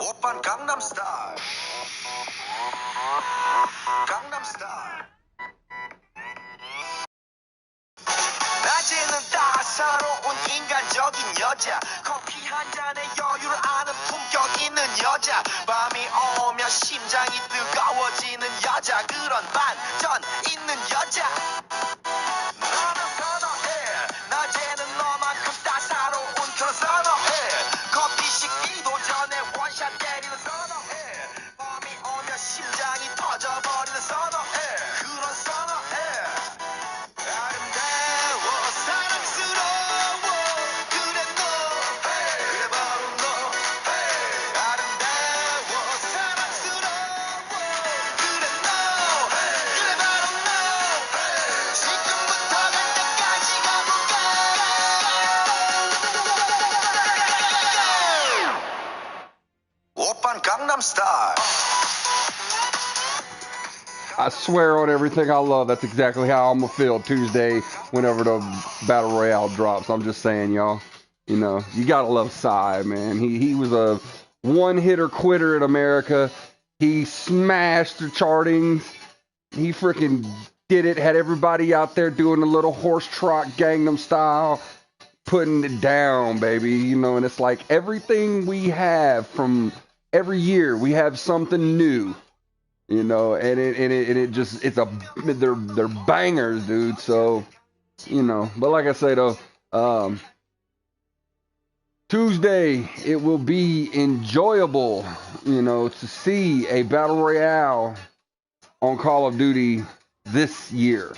오빤 강남스타일 강남스타일 낮에는 따사로운 인간적인 여자 커피 한 잔에 여유를 아는 품격 있는 여자 밤이 오면 심장이 뜨거워지는 여자 그런 반전 있는 여자 너는 선호해 낮에는 너만큼 따사로운 그런 선호해 커피 식기도 전에 원샷 때리는 선호해 밤이 오면 심장이 터져버리는 선호해 그런 선호해 아름다워 사랑스러워 그래 너 그래 바로 너 아름다워 사랑스러워 그래 너 그래 바로 너 지금부터 갈 때까지 가볼까 오빤 강남스타일 I swear on everything I love, that's exactly how I'm gonna feel Tuesday whenever the Battle Royale drops. I'm just saying, y'all. You know, you gotta love Psy, man. He was a one-hitter quitter in America. He smashed the chartings. He freaking did it. Had everybody out there doing the little horse trot Gangnam style, putting it down, baby. You know, and it's like everything we have from every year, we have something new. You know, and they're bangers, dude. So, you know, but like I say though, Tuesday it will be enjoyable, you know, to see a battle royale on Call of Duty this year,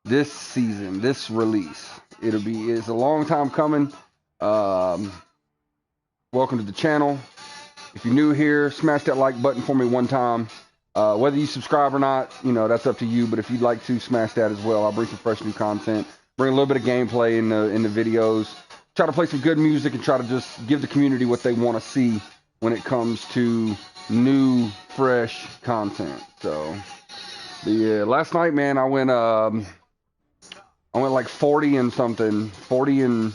this season, this release. It's a long time coming. Welcome to the channel. If you're new here, smash that like button for me one time. Whether you subscribe or not, you know, that's up to you. But if you'd like to, smash that as well. I'll bring some fresh new content, bring a little bit of gameplay in the videos, try to play some good music, and try to just give the community what they want to see when it comes to new, fresh content. So, yeah, last night, man, I went like 40 and something, 40 and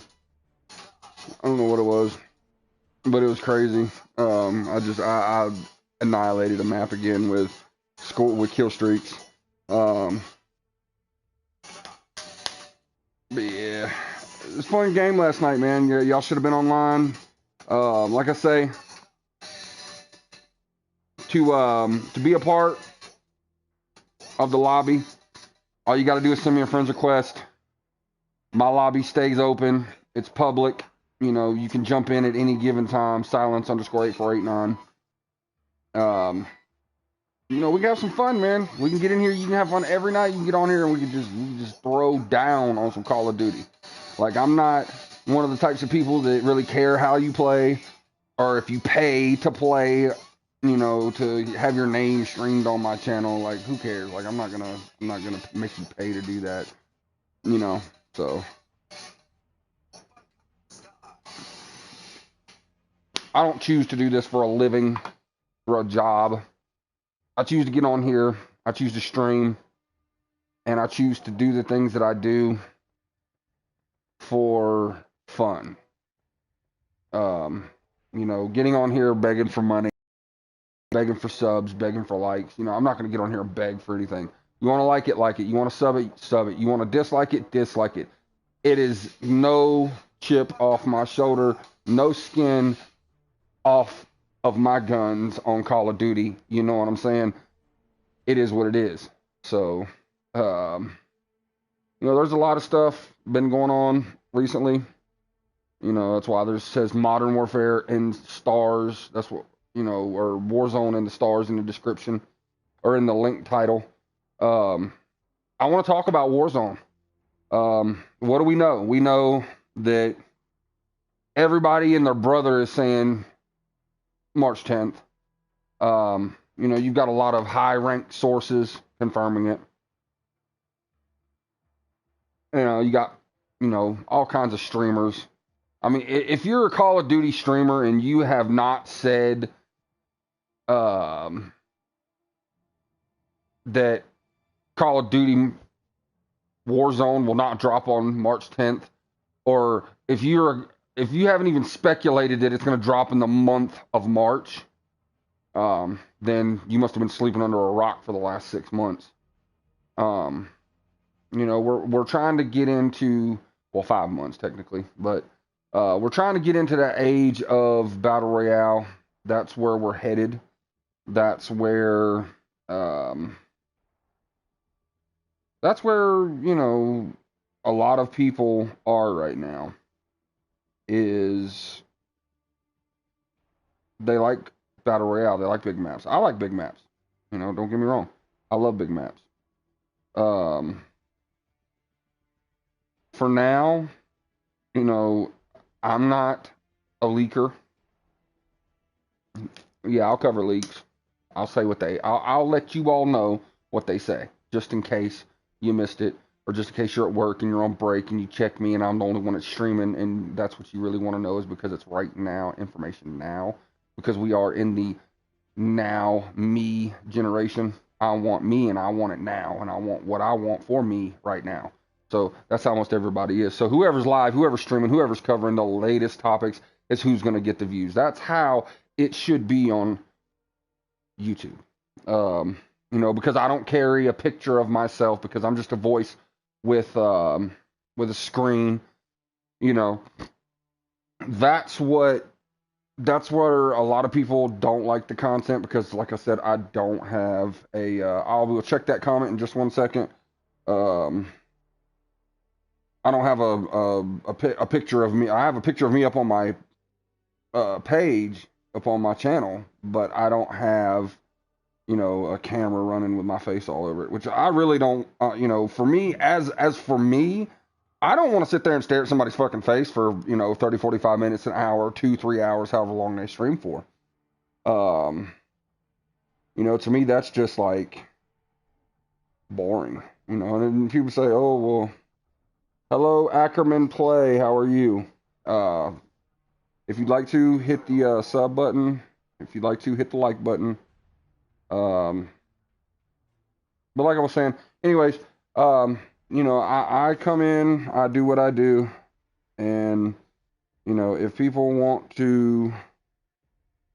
I don't know what it was, but it was crazy. I annihilated the map again with kill streaks. But yeah, it was a fun game last night, man. Y'all should have been online. Like I say, to be a part of the lobby, all you got to do is send me a friend's request. My lobby stays open. It's public. You know, you can jump in at any given time. Silence_8489. You know, we can have some fun, man. We can get in here. You can have fun every night. You can get on here and we can just throw down on some Call of Duty. Like, I'm not one of the types of people that really care how you play or if you pay to play, you know, to have your name streamed on my channel. Like, who cares? Like, I'm not gonna make you pay to do that, you know. So I don't choose to do this for a living, for a job. I choose to get on here, I choose to stream, and I choose to do the things that I do for fun. You know, getting on here begging for money, begging for subs, begging for likes. You know, I'm not going to get on here and beg for anything. You want to like it, like it. You want to sub it, sub it. You want to dislike it, dislike it. It is no chip off my shoulder, no skin off of my guns on Call of Duty. You know what I'm saying? It is what it is. So, you know, there's a lot of stuff been going on recently. You know, that's why there says Modern Warfare in stars. That's what, you know, or Warzone in the stars in the description or in the link title. I want to talk about Warzone. What do we know? We know that everybody and their brother is saying March 10th. You know, you've got a lot of high-ranked sources confirming it. You know, you got, you know, all kinds of streamers. I mean, if you're a Call of Duty streamer and you have not said that Call of Duty Warzone will not drop on March 10th, or if you're if you haven't even speculated that it's going to drop in the month of March, then you must have been sleeping under a rock for the last 6 months. You know, we're trying to get into, well, 5 months technically, but we're trying to get into that age of battle royale. That's where we're headed. That's where you know, a lot of people are right now. Is they like battle royale. They like big maps. I like big maps. You know, don't get me wrong. I love big maps. For now, you know, I'm not a leaker. Yeah, I'll cover leaks. I'll say what I'll let you all know what they say, just in case you missed it, or just in case you're at work and you're on break and you check me and I'm the only one that's streaming, and that's what you really want to know, is because it's right now, information now, because we are in the now me generation. I want me and I want it now, and I want what I want for me right now. So that's how almost everybody is. So whoever's live, whoever's streaming, whoever's covering the latest topics is who's going to get the views. That's how it should be on YouTube. You know, because I don't carry a picture of myself, because I'm just a voice with a screen. You know, that's where a lot of people don't like the content, because, like I said, I don't have a. I will check that comment in just 1 second. I don't have a picture of me. I have a picture of me up on my page, up on my channel, but I don't have, you know, a camera running with my face all over it, which I really don't. You know, for me, as for me, I don't want to sit there and stare at somebody's fucking face for, you know, 30, 45 minutes, an hour, 2, 3 hours, however long they stream for. You know, to me, that's just like boring. You know, and then people say, oh, well, hello, Ackerman Play, how are you? If you'd like to, hit the sub button. If you'd like to, hit the like button. But like I was saying, anyways, you know, I come in, I do what I do, and, you know, if people want to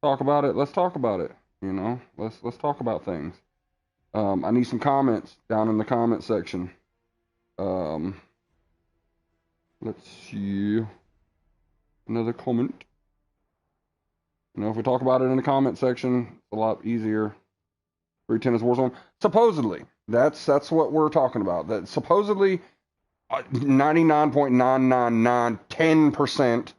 talk about it, let's talk about it. You know, let's talk about things. I need some comments down in the comment section. Let's see. Another comment. You know, if we talk about it in the comment section, it's a lot easier. 310 is Warzone. Supposedly, that's what we're talking about. That supposedly 99.99910%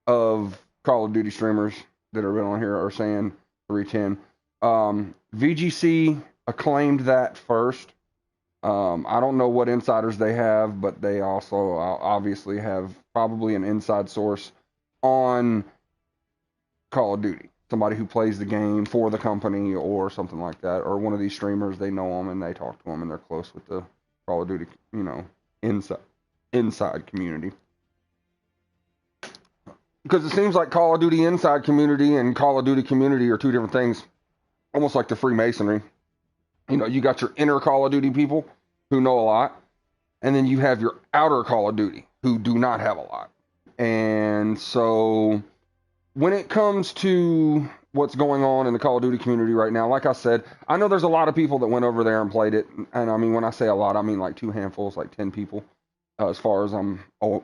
of Call of Duty streamers that have been on here are saying 310. VGC acclaimed that first. I don't know what insiders they have, but they also obviously have probably an inside source on Call of Duty. Somebody who plays the game for the company or something like that, or one of these streamers, they know them and they talk to them and they're close with the Call of Duty, you know, inside community. Because it seems like Call of Duty inside community and Call of Duty community are two different things, almost like the Freemasonry. You know, you got your inner Call of Duty people who know a lot, and then you have your outer Call of Duty who do not have a lot. And so when it comes to what's going on in the Call of Duty community right now, like I said, I know there's a lot of people that went over there and played it. And I mean, when I say a lot, I mean like 2 handfuls, like 10 people, as far as I'm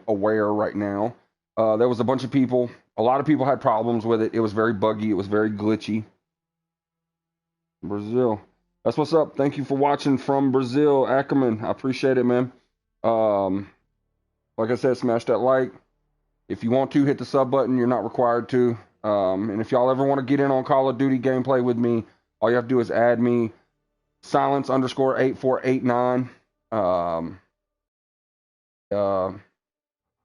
aware right now. There was a bunch of people. A lot of people had problems with it. It was very buggy. It was very glitchy. Brazil. That's what's up. Thank you for watching from Brazil, Ackerman. I appreciate it, man. Like I said, smash that like. If you want to, hit the sub button. You're not required to. And if y'all ever want to get in on Call of Duty gameplay with me, all you have to do is add me, silence_8489.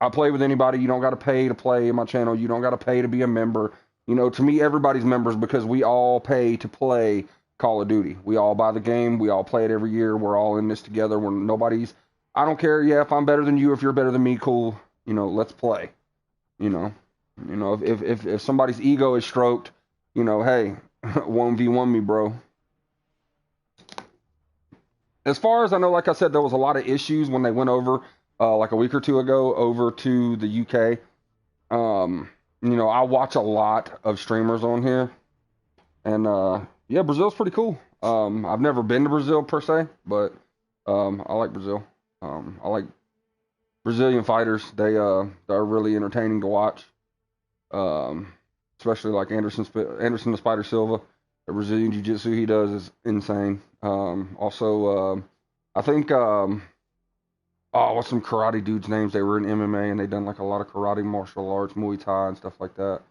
I play with anybody. You don't got to pay to play in my channel. You don't got to pay to be a member. You know, to me, everybody's members, because we all pay to play Call of Duty. We all buy the game. We all play it every year. We're all in this together. I don't care. Yeah, if I'm better than you, if you're better than me, cool. You know, let's play. You know, if somebody's ego is stroked, you know, hey, 1v1 me, bro. As far as I know, like I said, there was a lot of issues when they went over, like a week or two ago, over to the UK. You know, I watch a lot of streamers on here, and yeah, Brazil's pretty cool. I've never been to Brazil per se, but I like Brazil. I like Brazilian fighters. They're really entertaining to watch. Especially like Anderson the Spider Silva. The Brazilian Jiu-Jitsu he does is insane. Also, I think what's some karate dudes' names? They were in MMA and they done like a lot of karate, martial arts, Muay Thai, and stuff like that,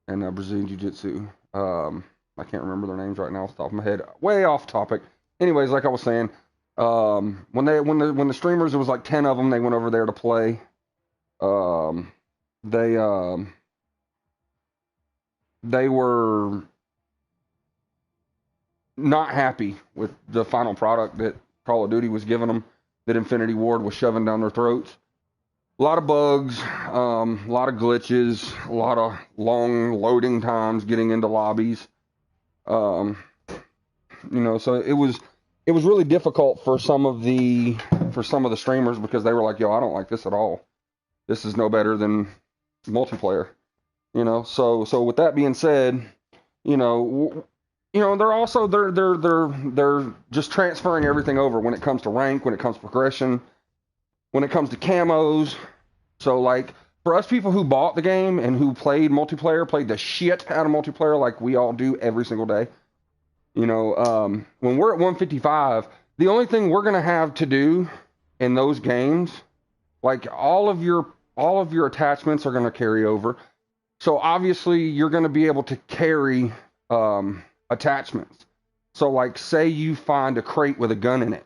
and Brazilian Jiu-Jitsu. I can't remember their names right now off the top of my head. Way off topic. Anyways, like I was saying, when the streamers, it was like 10 of them. They went over there to play. They they were not happy with the final product that Call of Duty was giving them, that Infinity Ward was shoving down their throats. A lot of bugs, a lot of glitches, a lot of long loading times getting into lobbies. You know, so it was really difficult for some of the streamers, because they were like, yo, I don't like this at all. This is no better than multiplayer. You know, so with that being said, you know, they're just transferring everything over when it comes to rank, when it comes to progression, when it comes to camos. So like for us people who bought the game and who played multiplayer, played the shit out of multiplayer like we all do every single day. You know, when we're at 155, the only thing we're gonna have to do in those games, like all of your attachments are gonna carry over. So obviously you're gonna be able to carry attachments. So like say you find a crate with a gun in it.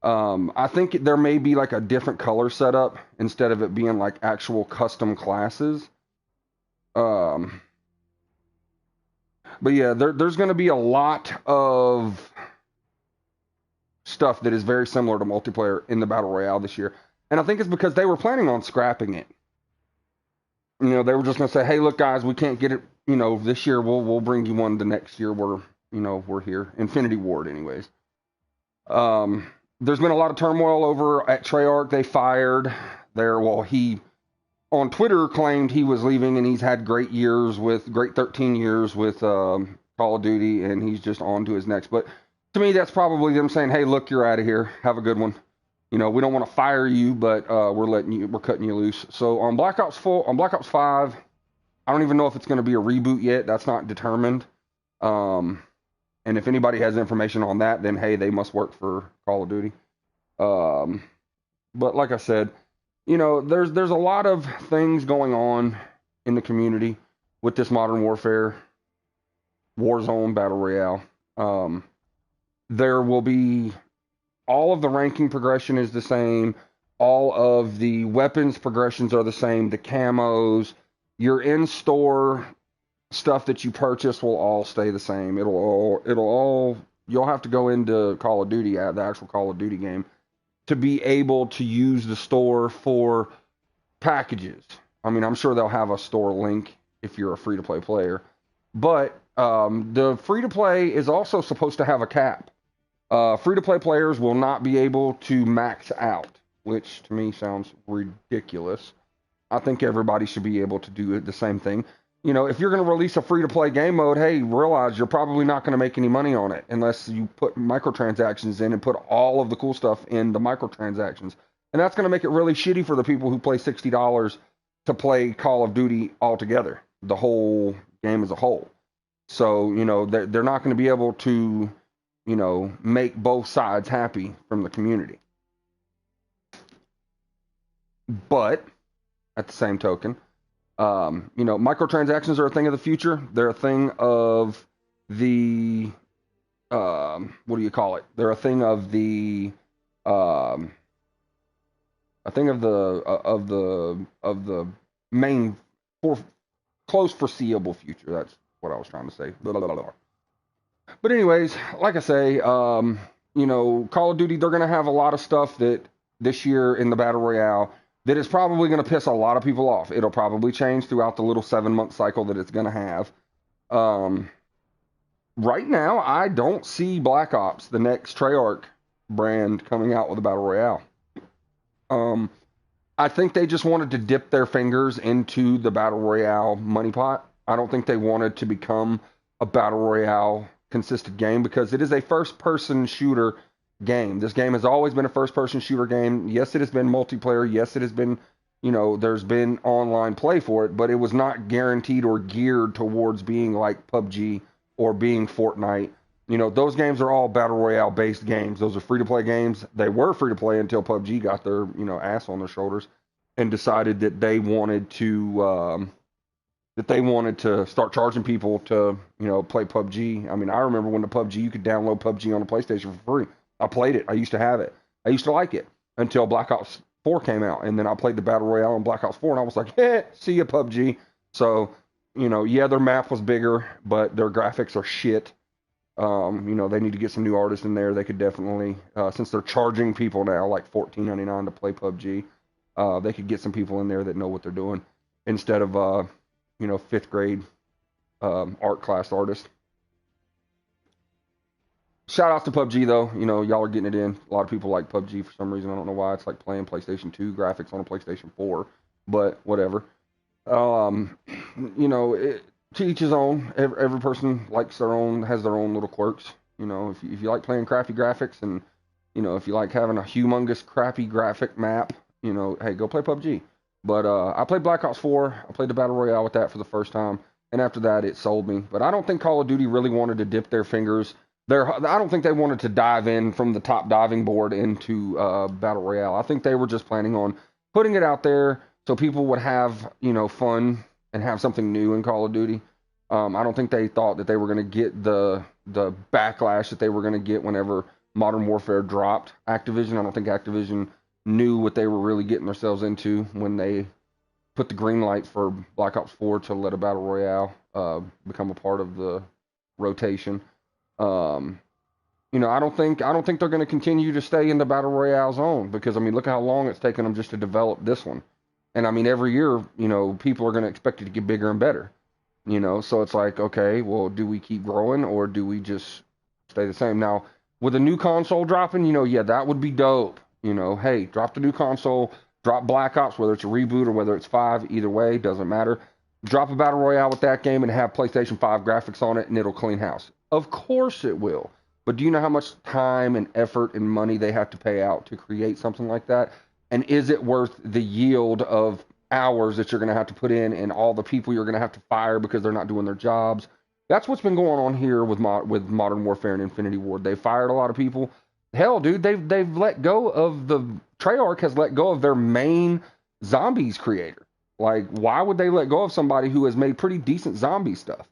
I think there may be like a different color setup instead of it being like actual custom classes. But yeah, there's going to be a lot of stuff that is very similar to multiplayer in the Battle Royale this year. And I think it's because they were planning on scrapping it. You know, they were just going to say, hey, look, guys, we can't get it, you know, this year. We'll bring you one the next year. We're here. Infinity Ward, anyways. There's been a lot of turmoil over at Treyarch. They fired he on Twitter claimed he was leaving, and he's had great 13 years with Call of Duty, and he's just on to his next. But to me, that's probably them saying, hey, look, you're out of here. Have a good one. You know, we don't want to fire you, but we're cutting you loose. So on Black Ops 5, I don't even know if it's going to be a reboot yet. That's not determined. And if anybody has information on that, then hey, they must work for Call of Duty. But like I said, you know, there's a lot of things going on in the community with this Modern Warfare, Warzone Battle Royale. There will be all of the ranking progression is the same. All of the weapons progressions are the same. The camos, your in-store stuff that you purchase will all stay the same. You'll have to go into Call of Duty, the actual Call of Duty game, to be able to use the store for packages. I mean, I'm sure they'll have a store link if you're a free-to-play player. But the free-to-play is also supposed to have a cap. Free-to-play players will not be able to max out, which to me sounds ridiculous. I think everybody should be able to do the same thing. You know, if you're going to release a free-to-play game mode, hey, realize you're probably not going to make any money on it unless you put microtransactions in and put all of the cool stuff in the microtransactions. And that's going to make it really shitty for the people who pay $60 to play Call of Duty altogether, the whole game as a whole. So, you know, they're not going to be able to, you know, make both sides happy from the community. But at the same token, you know, microtransactions are a thing of the future. They're a thing of the, what do you call it? They're a thing of the, main close foreseeable future. That's what I was trying to say. Blah, blah, blah, blah. But anyways, like I say, you know, Call of Duty, they're going to have a lot of stuff that this year in the Battle Royale that is probably going to piss a lot of people off. It'll probably change throughout the little 7-month cycle that it's going to have. Right now, I don't see Black Ops, the next Treyarch brand, coming out with a Battle Royale. I think they just wanted to dip their fingers into the battle royale money pot. I don't think they wanted to become a battle royale consistent game because it is a first person shooter game. This game has always been a first person shooter game. Yes, it has been multiplayer. Yes, it has been, there's been online play for it, but it was not guaranteed or geared towards being like PUBG or being Fortnite. Those games are all battle royale based games. Those are free to play games. They were free to play until PUBG got their, ass on their shoulders and decided that they wanted to start charging people to, play PUBG. I mean, I remember when the PUBG, you could download PUBG on the PlayStation for free. I played it. I used to have it. I used to like it until Black Ops 4 came out. And then I played the Battle Royale on Black Ops 4 and I was like, see ya PUBG. So, yeah, their map was bigger, but their graphics are shit. They need to get some new artists in there. They could definitely, since they're charging people now like $14.99 to play PUBG, they could get some people in there that know what they're doing instead of, fifth grade art class artists. Shout out to PUBG though. Y'all are getting it in. A lot of people like PUBG for some reason. I don't know why. It's like playing PlayStation 2 graphics on a PlayStation 4, but whatever. To each his own. Every person likes has their own little quirks. If you like playing crappy graphics and, if you like having a humongous crappy graphic map, hey, go play PUBG. But I played Black Ops 4. I played the Battle Royale with that for the first time. And after that, it sold me. But I don't think Call of Duty really wanted to dip their fingers. I don't think they wanted to dive in from the top diving board into Battle Royale. I think they were just planning on putting it out there so people would have, fun and have something new in Call of Duty. I don't think they thought that they were going to get the backlash that they were going to get whenever Modern Warfare dropped Activision. I don't think Activision knew what they were really getting themselves into when they put the green light for Black Ops 4 to let a Battle Royale become a part of the rotation. I don't think they're going to continue to stay in the Battle Royale zone because, look how long it's taken them just to develop this one. And, every year, people are going to expect it to get bigger and better. So it's like, okay, well, do we keep growing or do we just stay the same? Now, with a new console dropping, yeah, that would be dope. Hey, drop the new console, drop Black Ops, whether it's a reboot or whether it's 5, either way, doesn't matter. Drop a Battle Royale with that game and have PlayStation 5 graphics on it and it'll clean house. Of course it will. But do you know how much time and effort and money they have to pay out to create something like that? And is it worth the yield of hours that you're going to have to put in and all the people you're going to have to fire because they're not doing their jobs? That's what's been going on here with Modern Warfare and Infinity Ward. They fired a lot of people. Hell, dude, they've let go of Treyarch has let go of their main zombies creator. Like, why would they let go of somebody who has made pretty decent zombie stuff?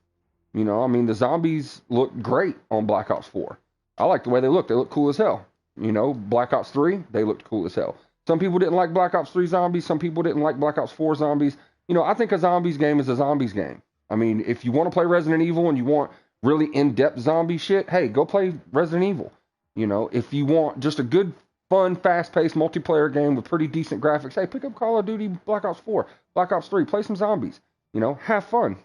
The zombies look great on Black Ops 4. I like the way they look. They look cool as hell. Black Ops 3, they looked cool as hell. Some people didn't like Black Ops 3 zombies. Some people didn't like Black Ops 4 zombies. I think a zombies game is a zombies game. If you want to play Resident Evil and you want really in-depth zombie shit, hey, go play Resident Evil. If you want just a good, fun, fast-paced multiplayer game with pretty decent graphics, hey, pick up Call of Duty Black Ops 4, Black Ops 3, play some zombies. Have fun.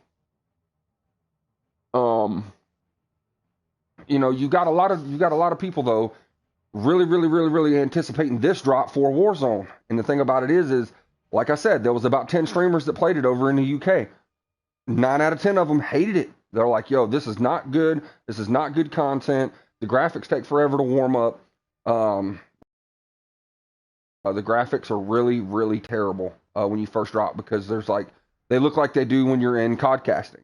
You got a lot of people though, really anticipating this drop for Warzone. And the thing about it is like I said, there was about 10 streamers that played it over in the UK. 9 out of 10 of them hated it. They're like, yo, this is not good. This is not good content. The graphics take forever to warm up. The graphics are really terrible when you first drop because they look like they do when you're in COD casting.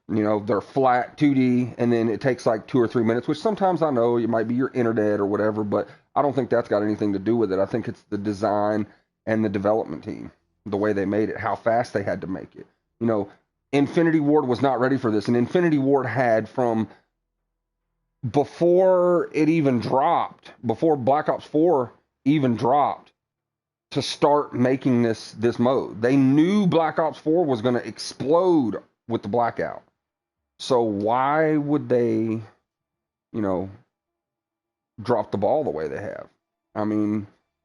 They're flat 2D and then it takes like 2 or 3 minutes, which sometimes I know it might be your internet or whatever, but I don't think that's got anything to do with it. I think it's the design and the development team, the way they made it, how fast they had to make it. Infinity Ward was not ready for this, and Infinity Ward had from before it even dropped, before Black Ops 4 even dropped, to start making this mode. They knew Black Ops 4 was going to explode with the blackout. So why would they, drop the ball the way they have?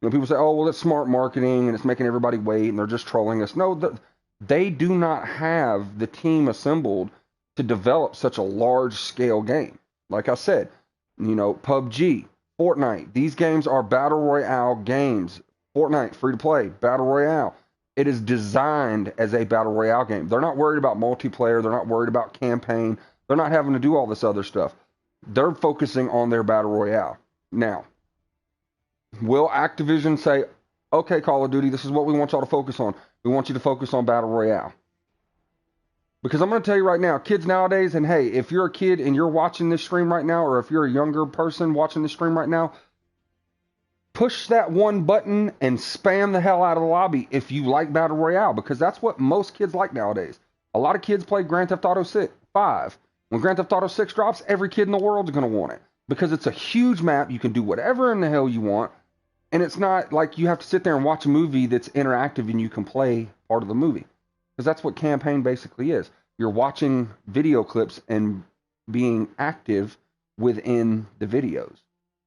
People say, oh, well, it's smart marketing and it's making everybody wait and they're just trolling us. No, they do not have the team assembled to develop such a large scale game. Like I said, PUBG, Fortnite, these games are battle royale games. Fortnite, free to play, battle royale. It is designed as a battle royale game. They're not worried about multiplayer. They're not worried about campaign. They're not having to do all this other stuff. They're focusing on their battle royale. Now, will Activision say, okay, Call of Duty, this is what we want y'all to focus on. We want you to focus on battle royale. Because I'm going to tell you right now, kids nowadays, and hey, if you're a kid and you're watching this stream right now, or if you're a younger person watching this stream right now, push that one button and spam the hell out of the lobby if you like battle royale, because that's what most kids like nowadays. A lot of kids play Grand Theft Auto 5. When Grand Theft Auto 6 drops, every kid in the world is going to want it, because it's a huge map. You can do whatever in the hell you want, and it's not like you have to sit there and watch a movie that's interactive and you can play part of the movie, because that's what campaign basically is. You're watching video clips and being active within the videos.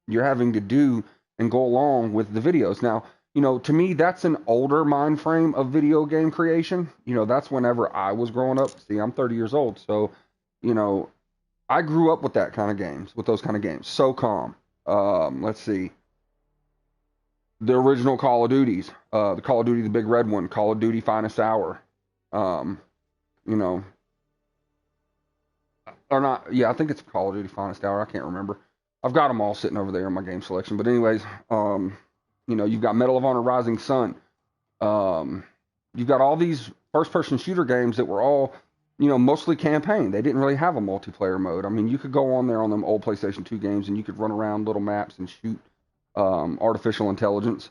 You're having to do and go along with the videos. Now, to me, that's an older mind frame of video game creation. That's whenever I was growing up. See, I'm 30 years old, so, I grew up with that kind of games, with those kind of games. SOCOM, let's see, the original Call of Duties, the Call of Duty, the Big Red one, Call of Duty Finest Hour, or not, yeah, I think it's Call of Duty Finest Hour, I can't remember. I've got them all sitting over there in my game selection. But anyways, you've got Medal of Honor Rising Sun. You've got all these first-person shooter games that were all, mostly campaign. They didn't really have a multiplayer mode. I mean, you could go on there on them old PlayStation 2 games and you could run around little maps and shoot artificial intelligence,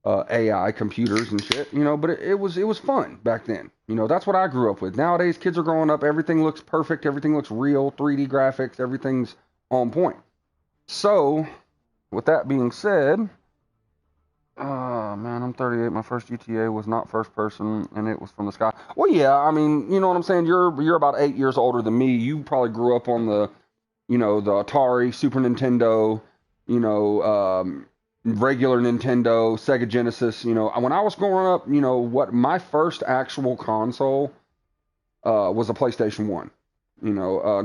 AI, computers and shit, but it was fun back then. That's what I grew up with. Nowadays, kids are growing up, everything looks perfect, everything looks real, 3D graphics, everything's on point. So, with that being said, man, I'm 38. My first GTA was not first person, and it was from the sky. Well, yeah, I mean, you know what I'm saying? You're about 8 years older than me. You probably grew up on the Atari, Super Nintendo, regular Nintendo, Sega Genesis. When I was growing up, what my first actual console was a PlayStation 1.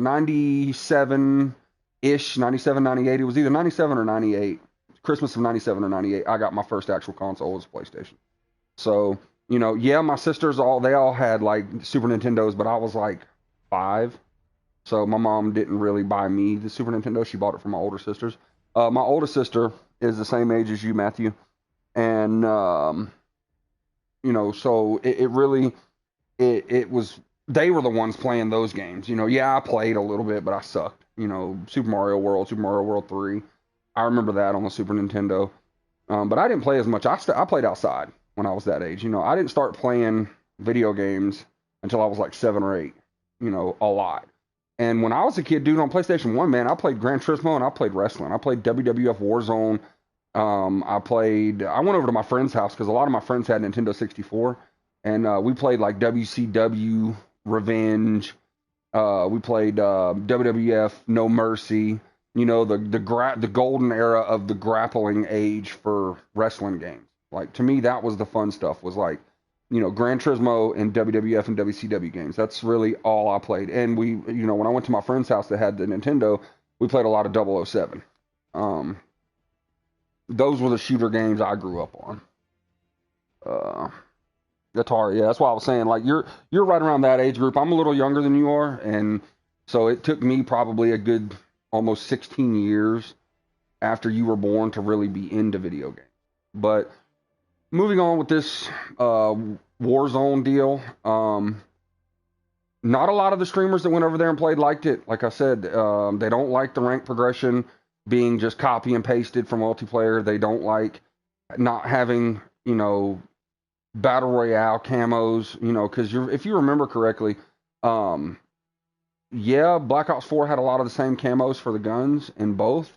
97 ish, 97, 98. It was either 97 or 98. Christmas of 97 or 98. I got my first actual console was PlayStation. So, yeah, my sisters they all had like Super Nintendos, but I was like 5. So my mom didn't really buy me the Super Nintendo. She bought it for my older sisters. My oldest sister is the same age as you, Matthew. And, so it really was, they were the ones playing those games. Yeah, I played a little bit, but I sucked. Super Mario World, Super Mario World 3. I remember that on the Super Nintendo. But I didn't play as much. I played outside when I was that age. I didn't start playing video games until I was like 7 or 8, a lot. And when I was a kid, dude, on PlayStation 1, man, I played Gran Turismo and I played wrestling. I played WWF Warzone. I went over to my friend's house because a lot of my friends had Nintendo 64. And we played like WCW, Revenge. We played WWF, No Mercy. The golden era of the grappling age for wrestling games. Like, to me, that was the fun stuff, was like, Gran Turismo and WWF and WCW games. That's really all I played. And we, when I went to my friend's house that had the Nintendo, we played a lot of 007. Those were the shooter games I grew up on. Atari, yeah, that's why I was saying, like, you're right around that age group. I'm a little younger than you are, and so it took me probably a good almost 16 years after you were born to really be into video games. But moving on with this Warzone deal, not a lot of the streamers that went over there and played liked it. Like I said, they don't like the rank progression being just copy and pasted from multiplayer. They don't like not having, battle royale camos, because if you remember correctly, yeah, Black Ops 4 had a lot of the same camos for the guns in both,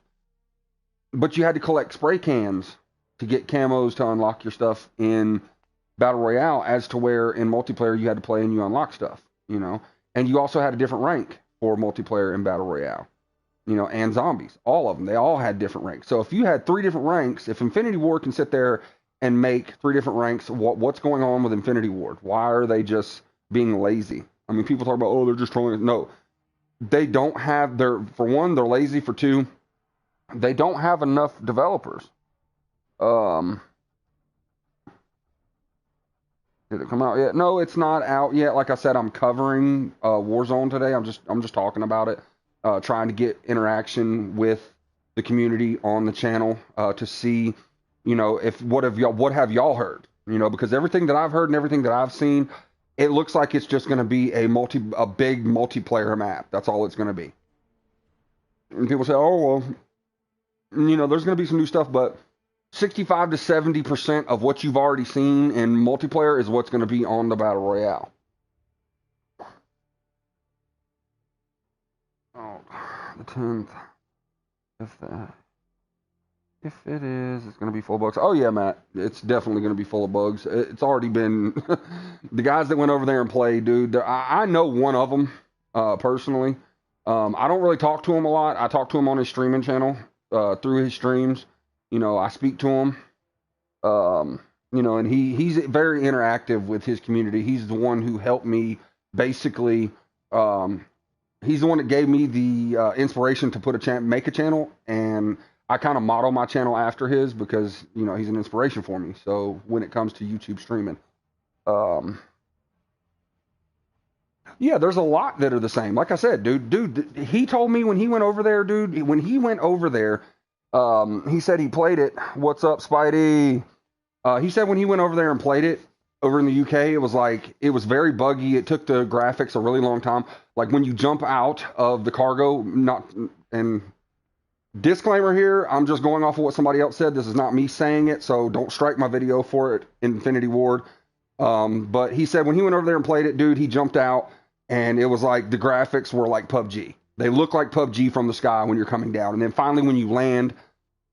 but you had to collect spray cans to get camos to unlock your stuff in Battle Royale, as to where in multiplayer you had to play and you unlock stuff, and you also had a different rank for multiplayer in Battle Royale, and zombies, all of them, they all had different ranks. So if you had 3 different ranks, if Infinity Ward can sit there and make 3 different ranks, what's going on with Infinity Ward? Why are they just being lazy? I mean, people talk about, oh, they're just trolling. No, they don't have, for one, they're lazy. For 2, they don't have enough developers. Did it come out yet? No, it's not out yet. Like I said, I'm covering Warzone today. I'm just talking about it, trying to get interaction with the community on the channel to see, you know, if what have y'all heard? You know, because everything that I've heard and everything that I've seen, it looks like it's just going to be a big multiplayer map. That's all it's going to be. And people say, oh well, you know, there's going to be some new stuff, but 65 to 70% of what you've already seen in multiplayer is what's going to be on the Battle Royale. Oh, the 10th. If it is, it's going to be full of bugs. Oh, yeah, Matt. It's definitely going to be full of bugs. It's already been... the guys that went over there and played, dude, I know one of them personally. I don't really talk to him a lot. I talk to him on his streaming channel through his streams. You know, I speak to him. You know, and he's very interactive with his community. He's the one who helped me basically. He's the one that gave me the inspiration to make a channel, and I kind of model my channel after his because, you know, he's an inspiration for me. So when it comes to YouTube streaming, yeah, there's a lot that are the same. Like I said, dude, he told me when he went over there, he said he played it. What's up, Spidey? He said when he went over there and played it over in the UK, it was very buggy. It took the graphics a really long time. Like when you jump out of the cargo, and disclaimer here, I'm just going off of what somebody else said. This is not me saying it, so don't strike my video for it, Infinity Ward. But he said when he went over there and played it, dude, he jumped out, and it was like the graphics were like PUBG. They look like PUBG from the sky when you're coming down. And then finally when you land,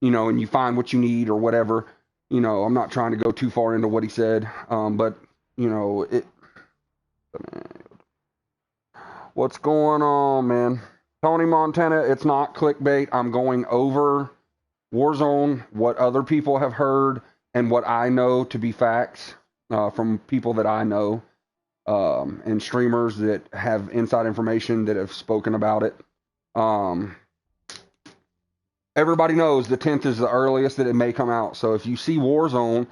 you know, and you find what you need or whatever, you know, I'm not trying to go too far into what he said, but, you know, what's going on, man? Tony Montana, it's not clickbait. I'm going over Warzone, what other people have heard, and what I know to be facts from people that I know, and streamers that have inside information that have spoken about it. Everybody knows the 10th is the earliest that it may come out. So if you see Warzone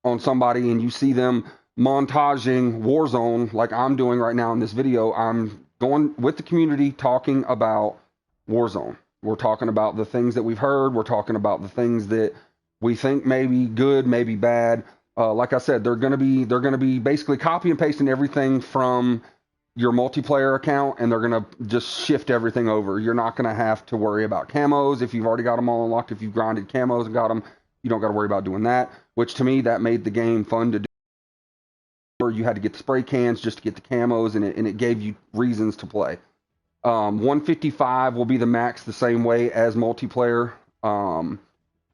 on somebody and you see them montaging Warzone like I'm doing right now in this video, I'm going with the community talking about Warzone. We're talking about the things that we've heard. We're talking about the things that we think may be good, maybe bad. Like I said, they're gonna be basically copy and pasting everything from your multiplayer account, and they're gonna just shift everything over. You're not gonna have to worry about camos if you've already got them all unlocked. If you've grinded camos and got them, you don't got to worry about doing that. Which to me, that made the game fun to do. Or you had to get the spray cans just to get the camos, and it gave you reasons to play. 155 will be the max, the same way as multiplayer.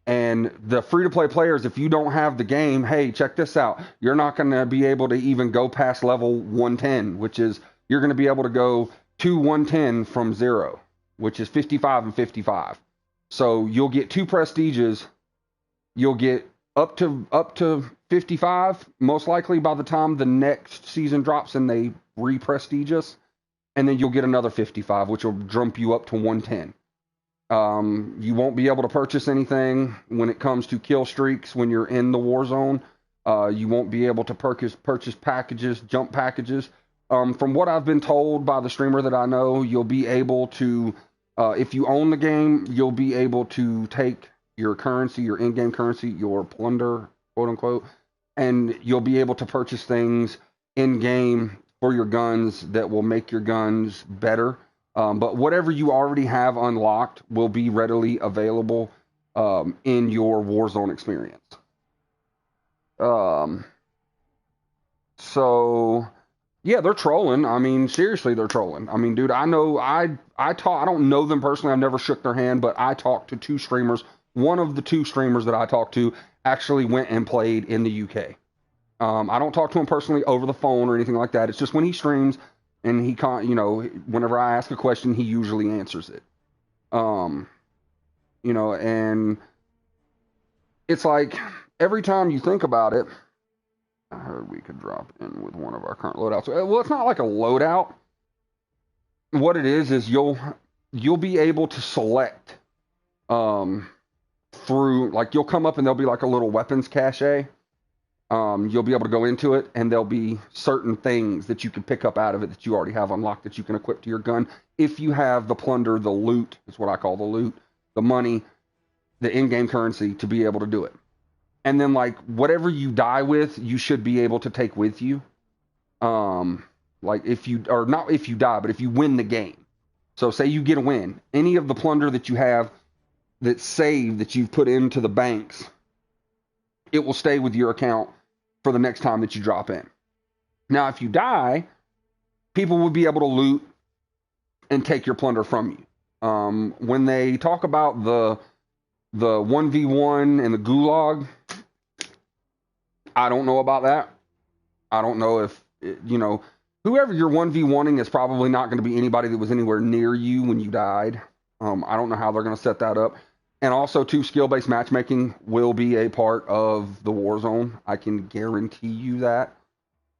And the free-to-play players, if you don't have the game, hey, check this out. You're not going to be able to even go past level 110, which is you're going to be able to go to 110 from 0, which is 55 and 55. So you'll get 2 prestiges. You'll get up to 55, most likely by the time the next season drops and they re-prestige us. And then you'll get another 55, which will jump you up to 110. You won't be able to purchase anything when it comes to kill streaks when you're in the war zone. You won't be able to purchase packages, jump packages. From what I've been told by the streamer that I know, you'll be able to, if you own the game, you'll be able to take your currency, your in-game currency, your plunder, quote unquote, and you'll be able to purchase things in-game for your guns that will make your guns better. But whatever you already have unlocked will be readily available in your Warzone experience. So yeah, they're trolling. I mean, seriously, they're trolling. I mean, dude, I know I don't know them personally. I've never shook their hand, but I talked to 2 streamers. One of the 2 streamers that I talked to actually went and played in the UK. I don't talk to him personally over the phone or anything like that. It's just when he streams and he can't, you know, whenever I ask a question, he usually answers it. You know, and it's like every time you think about it, I heard we could drop in with one of our current loadouts. Well, it's not like a loadout. What it is you'll be able to select through, like, you'll come up and there'll be like a little weapons cache. You'll be able to go into it, and there'll be certain things that you can pick up out of it that you already have unlocked that you can equip to your gun. If you have the plunder, the loot, is what I call the loot, the money, the in-game currency to be able to do it. And then, like, whatever you die with, you should be able to take with you. Like, if you, or not if you die, but if you win the game. So say you get a win. Any of the plunder that you have that's saved that you've put into the banks, it will stay with your account for the next time that you drop in. Now, if you die, people will be able to loot and take your plunder from you. When they talk about the 1v1 and the gulag, I don't know about that. I don't know if, whoever you're 1v1ing is probably not going to be anybody that was anywhere near you when you died. I don't know how they're going to set that up. And also, too, skill-based matchmaking will be a part of the Warzone. I can guarantee you that.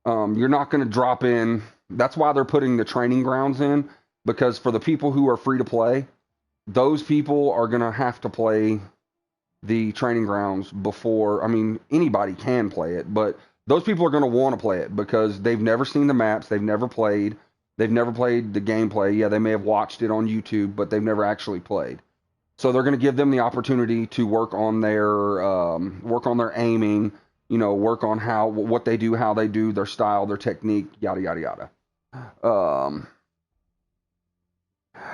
You're not going to drop in. That's why they're putting the training grounds in, because for the people who are free to play, those people are going to have to play the training grounds before. I mean, anybody can play it, but those people are going to want to play it because they've never seen the maps, they've never played the gameplay. Yeah, they may have watched it on YouTube, but they've never actually played. So they're going to give them the opportunity to work on their aiming, work on what they do, how they do, their style, their technique, yada yada yada.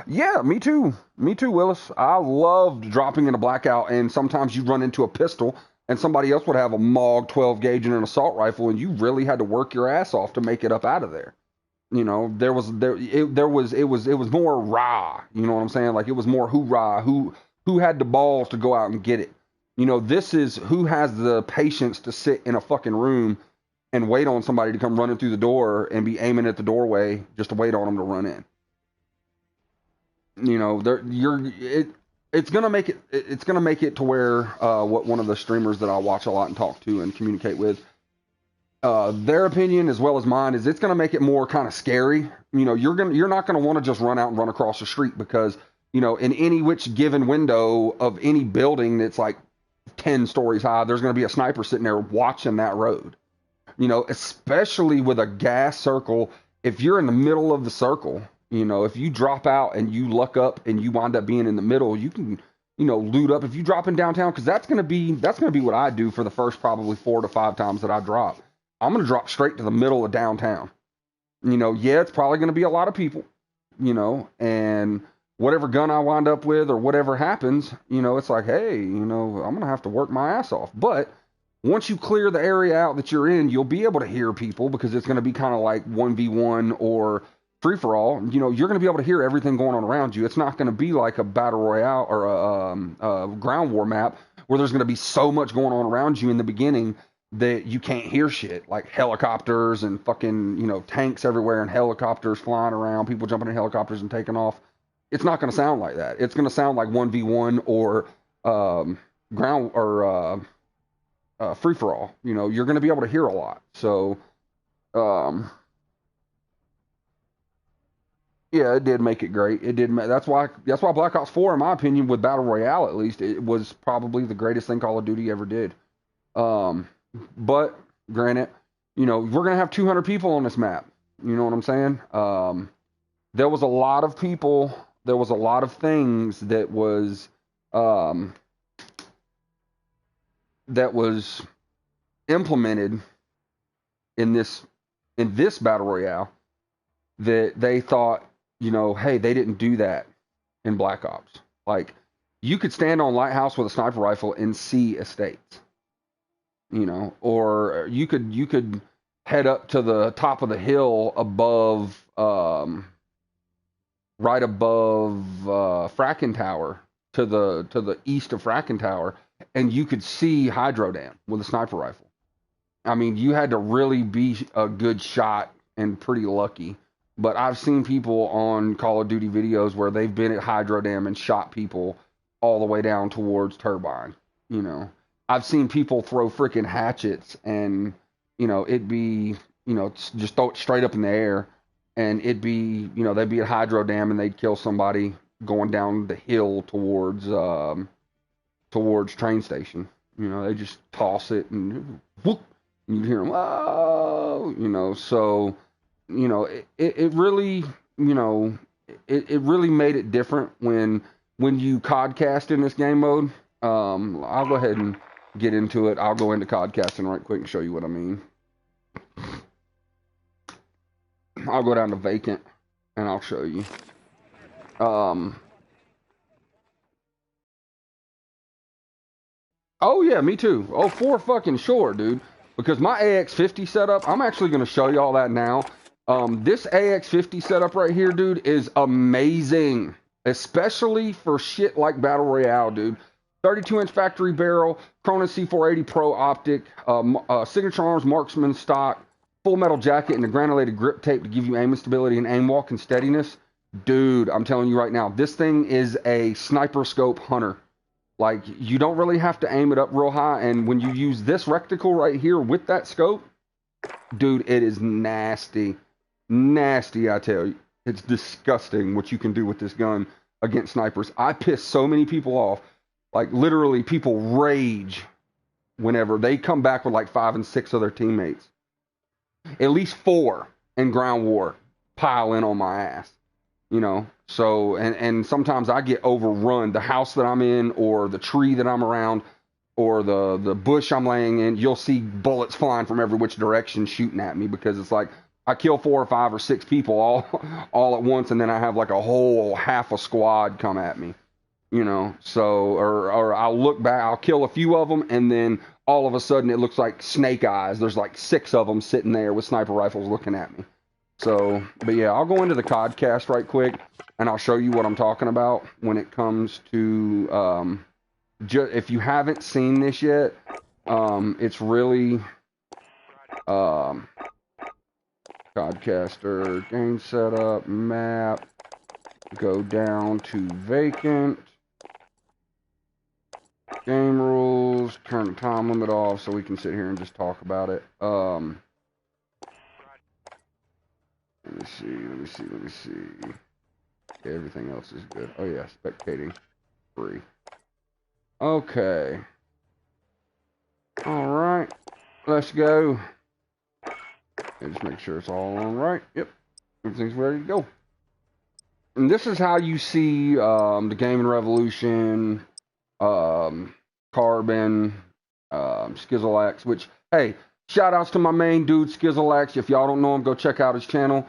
Yeah, me too, Willis. I loved dropping in a blackout, and sometimes you'd run into a pistol, and somebody else would have a MOG 12 gauge and an assault rifle, and you really had to work your ass off to make it up out of there. It was more rah, you know what I'm saying? Like, it was more hoorah, who had the balls to go out and get it. This is who has the patience to sit in a fucking room and wait on somebody to come running through the door and be aiming at the doorway just to wait on them to run in. It's gonna make it to where what one of the streamers that I watch a lot and talk to and communicate with, their opinion as well as mine is it's gonna make it more kind of scary. You're not gonna want to just run out and run across the street because in any which given window of any building that's like 10 stories high, there's gonna be a sniper sitting there watching that road. Especially with a gas circle, if you're in the middle of the circle. If you drop out and you luck up and you wind up being in the middle, you can, loot up. If you drop in downtown, because that's gonna be what I do for the first probably 4 to 5 times that I drop. I'm gonna drop straight to the middle of downtown. Yeah, it's probably gonna be a lot of people, and whatever gun I wind up with or whatever happens, it's like, hey, I'm gonna have to work my ass off. But once you clear the area out that you're in, you'll be able to hear people because it's gonna be kind of like 1v1 or free for all. You're going to be able to hear everything going on around you. It's not going to be like a battle royale or a ground war map where there's going to be so much going on around you in the beginning that you can't hear shit, like helicopters and fucking tanks everywhere and helicopters flying around, people jumping in helicopters and taking off. It's not going to sound like that. It's going to sound like 1v1 or ground or free for all. You're going to be able to hear a lot. So yeah, it did make it great. It did. That's why Black Ops 4, in my opinion, with Battle Royale at least, it was probably the greatest thing Call of Duty ever did. But granted, we're gonna have 200 people on this map. You know what I'm saying? There was a lot of people. There was a lot of things that was implemented in this Battle Royale that they thought, hey, they didn't do that in Black Ops. Like, you could stand on Lighthouse with a sniper rifle and see estates, or you could head up to the top of the hill above, right above Fracking Tower to the east of Fracking Tower, and you could see Hydro Dam with a sniper rifle. I mean, you had to really be a good shot and pretty lucky. But I've seen people on Call of Duty videos where they've been at Hydro Dam and shot people all the way down towards Turbine. I've seen people throw freaking hatchets and, it'd be, just throw it straight up in the air and it'd be, they'd be at Hydro Dam and they'd kill somebody going down the hill towards train station. They just toss it and whoop, You'd hear them, oh, you know. So, you know, it really, you know, it really made it different when you codcast in this game mode. I'll go ahead and get into it. I'll go into codcasting right quick and show you what I mean. I'll go down to vacant and I'll show you. Oh yeah, me too. Oh, for fucking sure, dude. Because my AX50 setup, I'm actually gonna show you all that now. This AX50 setup right here, dude, is amazing. Especially for shit like Battle Royale, dude. 32-inch factory barrel, Cronus C480 Pro optic, signature arms marksman stock, full metal jacket, and a granulated grip tape to give you aim stability and aim walk and steadiness. Dude, I'm telling you right now, this thing is a sniper scope hunter. Like, you don't really have to aim it up real high, and when you use this reticle right here with that scope, dude, it is nasty. Nasty, I tell you. It's disgusting what you can do with this gun against snipers. I piss so many people off. Like, literally, people rage whenever they come back with like 5 and 6 of their teammates. At least 4 in ground war pile in on my ass. You know, so, and sometimes I get overrun. The house that I'm in, or the tree that I'm around, or the bush I'm laying in, you'll see bullets flying from every which direction shooting at me, because it's like I kill 4 or 5 or 6 people all at once, and then I have like a whole half a squad come at me. You know, so, or I'll look back, I'll kill a few of them, and then all of a sudden it looks like snake eyes. There's like 6 of them sitting there with sniper rifles looking at me. So, but yeah, I'll go into the codcast right quick, and I'll show you what I'm talking about when it comes to, if you haven't seen this yet, it's really, codcaster, game setup, map, go down to vacant, game rules, turn the time limit off so we can sit here and just talk about it. Let me see. Yeah, everything else is good. Oh yeah, spectating free. Okay. Alright. Let's go. And just make sure it's all on right. Yep. Everything's ready to go. And this is how you see the Gaming Revolution, Carbon, Skizzleax, which, hey, shout outs to my main dude, Skizzleax. If y'all don't know him, go check out his channel.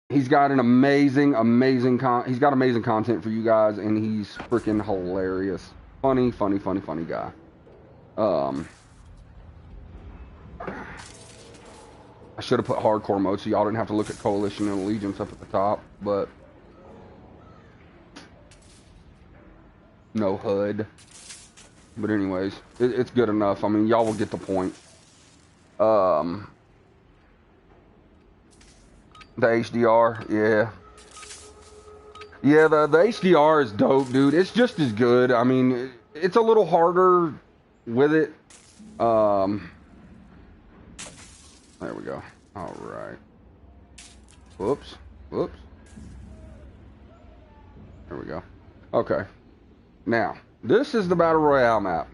He's got an amazing content for you guys, and he's freaking hilarious. Funny guy. I should have put hardcore mode so y'all didn't have to look at Coalition and Allegiance up at the top, but no HUD. But anyways, it's good enough. I mean, y'all will get the point. The HDR, yeah. Yeah, the HDR is dope, dude. It's just as good. I mean, it's a little harder with it. There we go. All right. Whoops. There we go. Okay. Now, this is the Battle Royale map.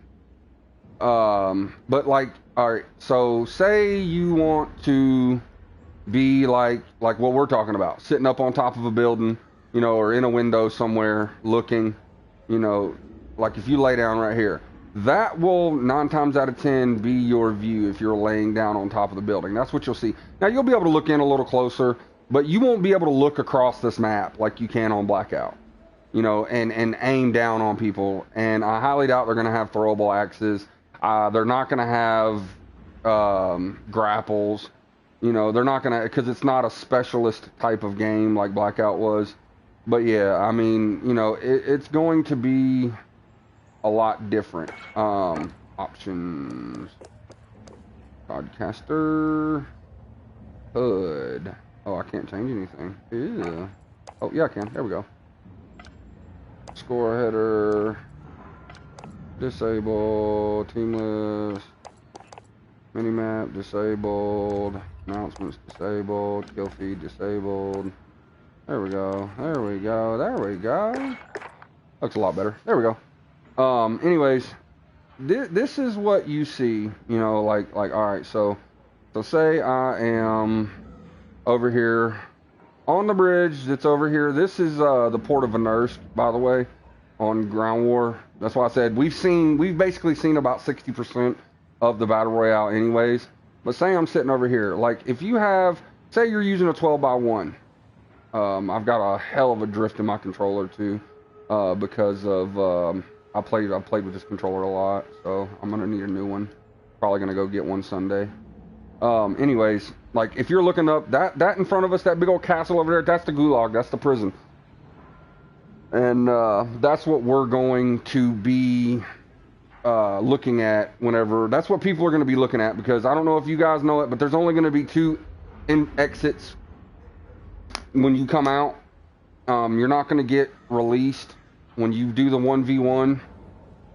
But like, all right, so say you want to be like what we're talking about, sitting up on top of a building, you know, or in a window somewhere looking, you know, like if you lay down right here, that will 9 times out of 10 be your view if you're laying down on top of the building. That's what you'll see. Now you'll be able to look in a little closer, but you won't be able to look across this map like you can on Blackout, you know, and aim down on people. And I highly doubt they're going to have throwable axes. They're not going to have grapples. You know, they're not going to, because it's not a specialist type of game like Blackout was. But yeah, I mean, you know, it's going to be a lot different. Options. Podcaster. HUD. Oh, I can't change anything. Ew. Oh, yeah, I can. There we go. Score header. Disable. Team list. Minimap disabled. Announcements disabled. Kill feed disabled. There we go. Looks a lot better. There we go. Anyways, this is what you see, you know, like, all right, so So say I am over here on the bridge that's over here. This is the port of Venersk, by the way, on Ground War. That's why I said we've basically seen about 60% of the battle royale anyways. But say I'm sitting over here, like if you have, say you're using a 12x1. I've got a hell of a drift in my controller too, because of I played with this controller a lot, so I'm gonna need a new one. Probably gonna go get one Sunday. Anyways, like if you're looking up that in front of us, that big old castle over there, that's the gulag, that's the prison. And that's what we're going to be looking at whenever, that's what people are going to be looking at, because I don't know if you guys know it, but there's only going to be 2 exits when you come out. You're not going to get released when you do the 1v1.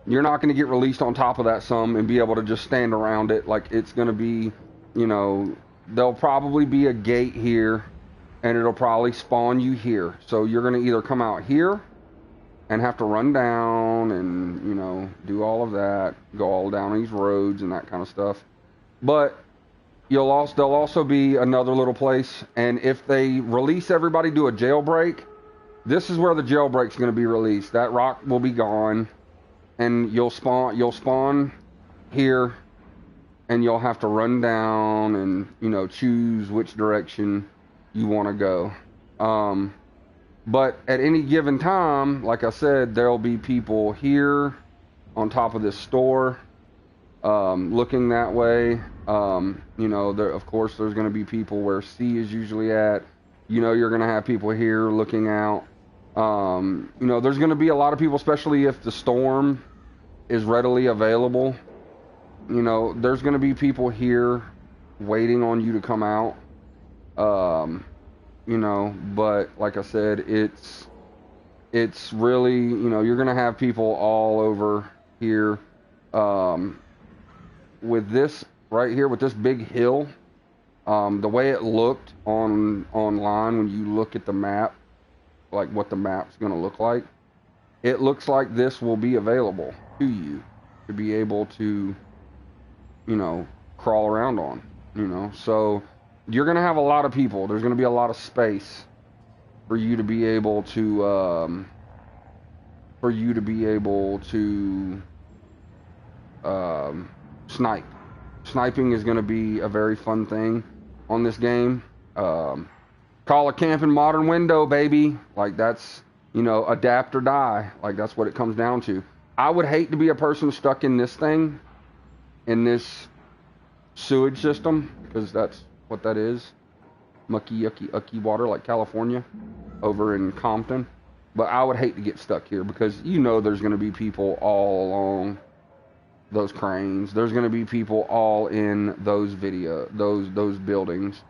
You're not going to get released on top of that some and be able to just stand around it. Like it's going to be, you know, there'll probably be a gate here and it'll probably spawn you here. So you're going to either come out here and have to run down and, you know, do all of that, go all down these roads and that kind of stuff. But there'll also be another little place, and if they release everybody, do a jailbreak, this is where the jailbreak's going to be released. That rock will be gone, and you'll spawn here, and you'll have to run down and, you know, choose which direction you want to go. But at any given time, like I said, there'll be people here on top of this store, looking that way. You know, of course, there's going to be people where C is usually at. You know, you're going to have people here looking out. You know, there's going to be a lot of people, especially if the storm is readily available. You know, there's going to be people here waiting on you to come out. You know, but like I said, it's really, you know, you're going to have people all over here. With this right here, with this big hill, the way it looked online when you look at the map, like what the map's going to look like, it looks like this will be available to you to be able to, you know, crawl around on, you know. So you're going to have a lot of people. There's going to be a lot of space for you to be able to snipe. Sniping is going to be a very fun thing on this game. Call a camp in modern window, baby. Like that's, you know, adapt or die. Like that's what it comes down to. I would hate to be a person stuck in this thing, in this sewage system, because that's what that is. Mucky, yucky, ucky water like California over in Compton. But I would hate to get stuck here because you know there's going to be people all along those cranes. There's going to be people all in those those buildings.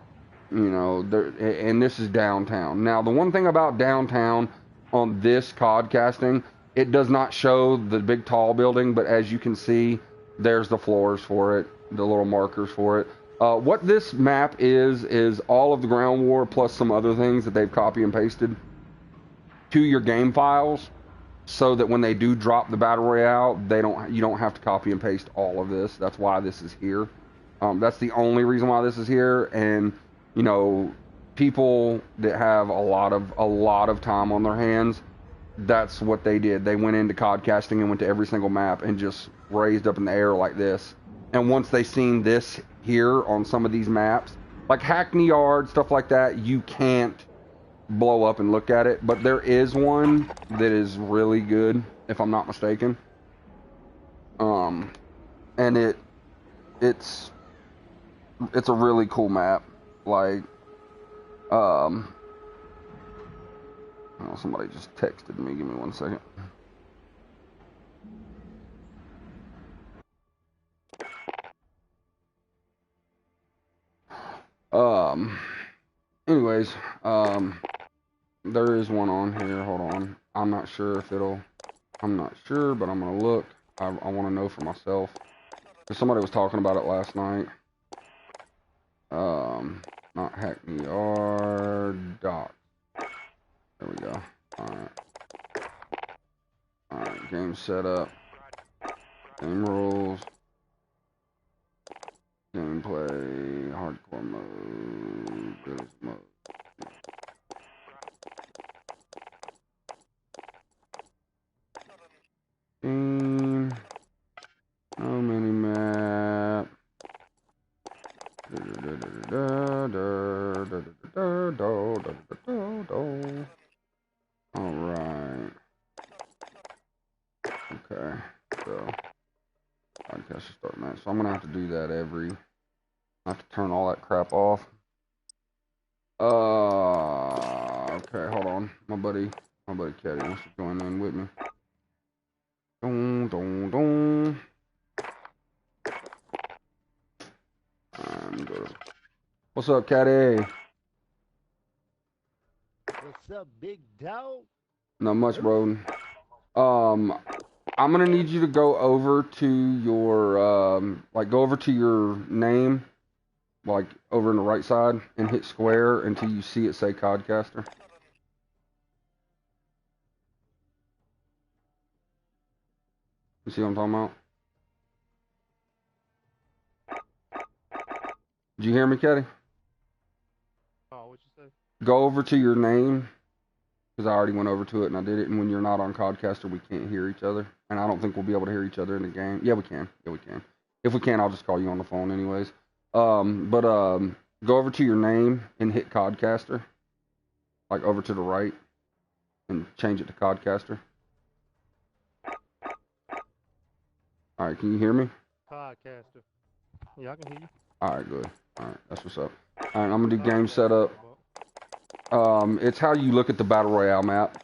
You know, and this is downtown. Now, the one thing about downtown on this codcasting, it does not show the big tall building, but as you can see, there's the floors for it, the little markers for it. What this map is all of the ground war plus some other things that they've copy and pasted to your game files, so that when they do drop the battle royale, you don't have to copy and paste all of this. That's why this is here. That's the only reason why this is here. And you know, people that have a lot of time on their hands, that's what they did. They went into codcasting and went to every single map and just raised up in the air like this. And once they seen this here on some of these maps, like Hackney Yard, stuff like that, you can't blow up and look at it. But there is one that is really good, if I'm not mistaken. And it's a really cool map. Like, oh, somebody just texted me. Give me 1 second. Anyways, there is one on here. Hold on. I'm not sure if I'm not sure, but I'm gonna look. I want to know for myself. Because somebody was talking about it last night. Not Hackney Yard dot. There we go. Alright, game setup. Game rules. Gameplay. Hardcore mode. Realism mode. No mini map. Alright. Okay. So podcast should start, man. So I'm gonna have to do that I have to turn all that crap off. Okay, hold on. My buddy Caddy wants to join in with me. Dun. What's up, Caddy? What's up, big dog? Not much, bro. I'm gonna need you to go over to your go over to your name, like over in the right side, and hit square until you see it say Codcaster. You see what I'm talking about? Did you hear me, Caddy? Oh, what you say? Go over to your name, because I already went over to it and I did it. And when you're not on Codcaster, we can't hear each other, and I don't think we'll be able to hear each other in the game. Yeah, we can. Yeah, we can. If we can, I'll just call you on the phone, anyways. Go over to your name and hit Codcaster, like over to the right, and change it to Codcaster. All right, can you hear me? Podcaster. Yeah, I can hear you. All right, good. All right, that's what's up. All right, I'm gonna do game setup. It's how you look at the battle royale map.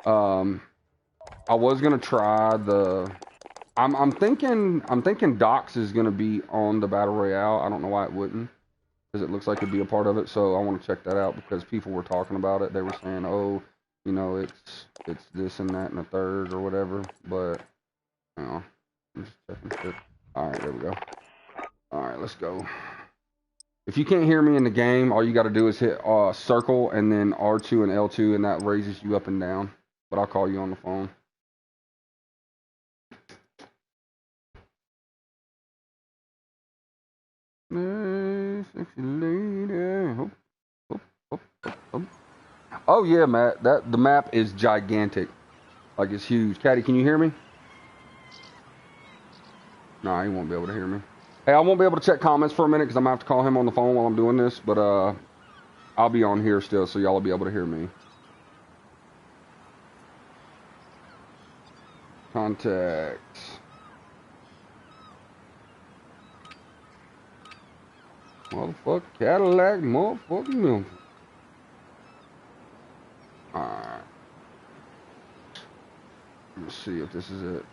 I was gonna try the. I'm thinking Docs is gonna be on the battle royale. I don't know why it wouldn't, because it looks like it'd be a part of it. So I want to check that out because people were talking about it. They were saying, oh, you know, it's this and that and a third or whatever. But you know, I'm just checking it. All right, there we go. All right, let's go. If you can't hear me in the game, all you got to do is hit circle and then R2 and L2, and that raises you up and down. But I'll call you on the phone. Hey, sexy lady. Oh yeah, Matt. The map is gigantic. Like, it's huge. Caddy, can you hear me? Nah, he won't be able to hear me. Hey, I won't be able to check comments for a minute because I'm going to have to call him on the phone while I'm doing this. But I'll be on here still, so y'all will be able to hear me. Contacts. Motherfucker Cadillac, motherfucking Memphis. Alright. Let's see if this is it.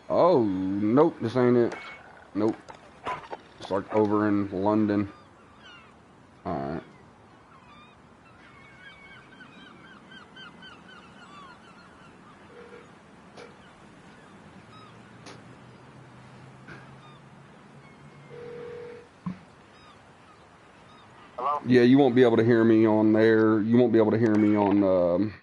Oh, nope, this ain't it. Nope. It's like over in London. Alright. Hello? Yeah, you won't be able to hear me on there. You won't be able to hear me on,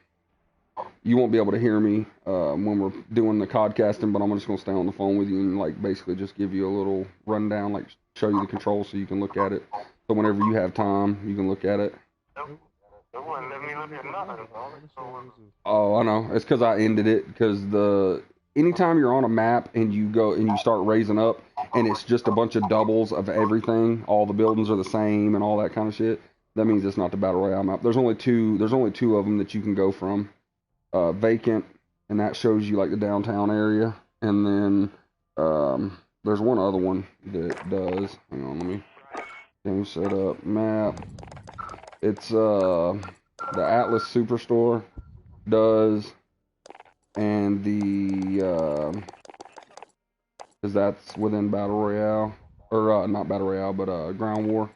you won't be able to hear me when we're doing the codcasting, but I'm just going to stay on the phone with you and, like, basically just give you a little rundown, like, show you the controls so you can look at it. So whenever you have time, you can look at it. They wouldn't let me look at nothing. Oh, I know. It's because I ended it, because anytime you're on a map and you go and you start raising up and it's just a bunch of doubles of everything, all the buildings are the same and all that kind of shit, that means it's not the Battle Royale map. There's only two of them that you can go from. Vacant, and that shows you like the downtown area, and then there's one other one that does. Hang on, let me game setup map. It's the Atlas Superstore does, and the because that's within Battle Royale, or not Battle Royale, but Ground War.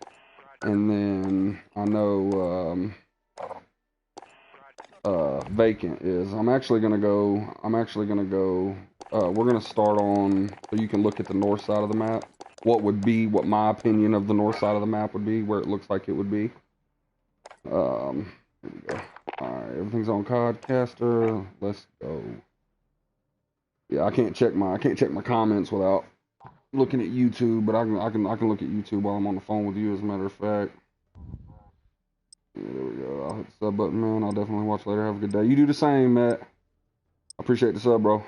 And then I know Vacant is. I'm actually gonna go. We're gonna start on, so you can look at the north side of the map. What my opinion of the north side of the map would be, where it looks like it would be. Here we go. Alright, everything's on Codcaster. Let's go. Yeah, I can't check my comments without looking at YouTube, but I can look at YouTube while I'm on the phone with you. As a matter of fact. Yeah, there we go. I'll hit the sub button, man. I'll definitely watch later. Have a good day. You do the same, Matt. I appreciate the sub, bro.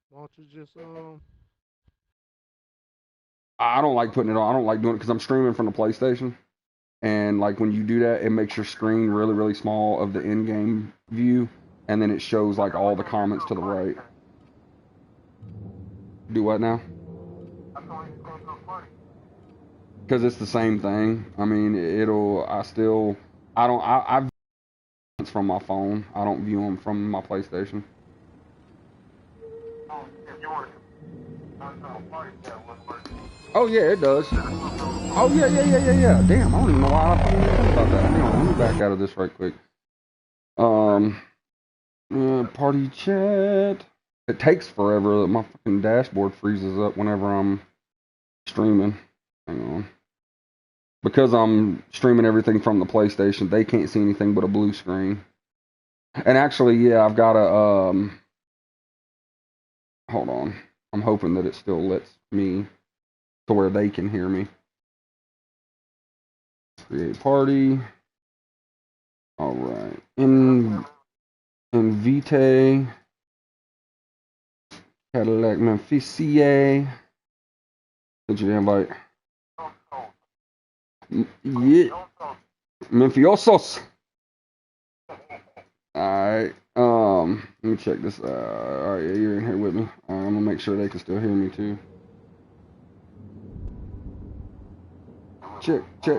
Why don't you just I don't like putting it on. I don't like doing it because I'm streaming from the PlayStation. And like when you do that, it makes your screen really, really small of the in-game view, and then it shows like all the comments to the right. Do what now? Because it's the same thing. I mean, I view it from my phone. I don't view them from my PlayStation. Oh yeah, it does. Oh yeah. Damn, I don't even know why I fucking think about that. Hang on, let me back out of this right quick. Party chat. It takes forever. My fucking dashboard freezes up whenever I'm streaming. Hang on. Because I'm streaming everything from the PlayStation, they can't see anything but a blue screen. And actually, yeah, I've got a hold on. I'm hoping that it still lets me to where they can hear me. Create party. All right. Invite. Cadillac Memphisie. Did you invite? Yeah. Memphisiosos. Alright. Let me check this. Alright, yeah, you're in here with me. I'm gonna make sure they can still hear me too. Check. yeah.